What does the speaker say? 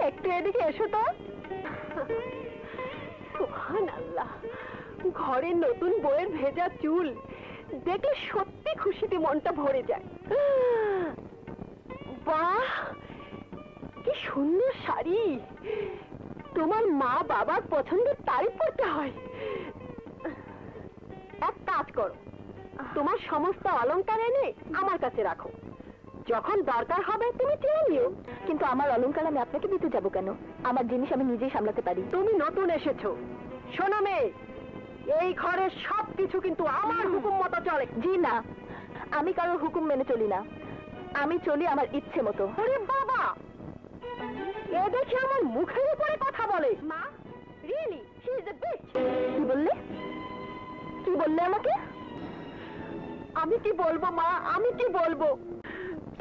একটু এদিকে এসো তো। সুবহানাল্লাহ, ঘরের নতুন বউয়ের ভেজা চুল দেখলে সত্যি খুশিতে মনটা ভরে যায়। বাহ, কি সুন্দর শাড়ি! তোমার মা বাবার পছন্দের তারিফ করতে হয়। এক কাজ করো, তোমার সমস্ত অলংকার এনে আমার কাছে রাখো, যখন দরকার হবে তুমি চেয়ে নিও। কিন্তু আমার অলংকার আমি আপনাকে দিতে যাব কেন? আমার জিনিস আমি নিজেই সামলাতে পারি। তুমি নতুন এসেছো, শোনো মেয়ে, এই ঘরের সবকিছু কিন্তু আমার হুকুম মতো চলে। জি না, আমি কারোর হুকুম মেনে চলি না, আমি চলি আমার ইচ্ছে মতো। আরে বাবা, এ দেখি আমার মুখের উপরে কথা বলে। মা, really she is a beach. কি বললে? কি বললে আমাকে? আমি কি বলবো মা, আমি কি বলবো?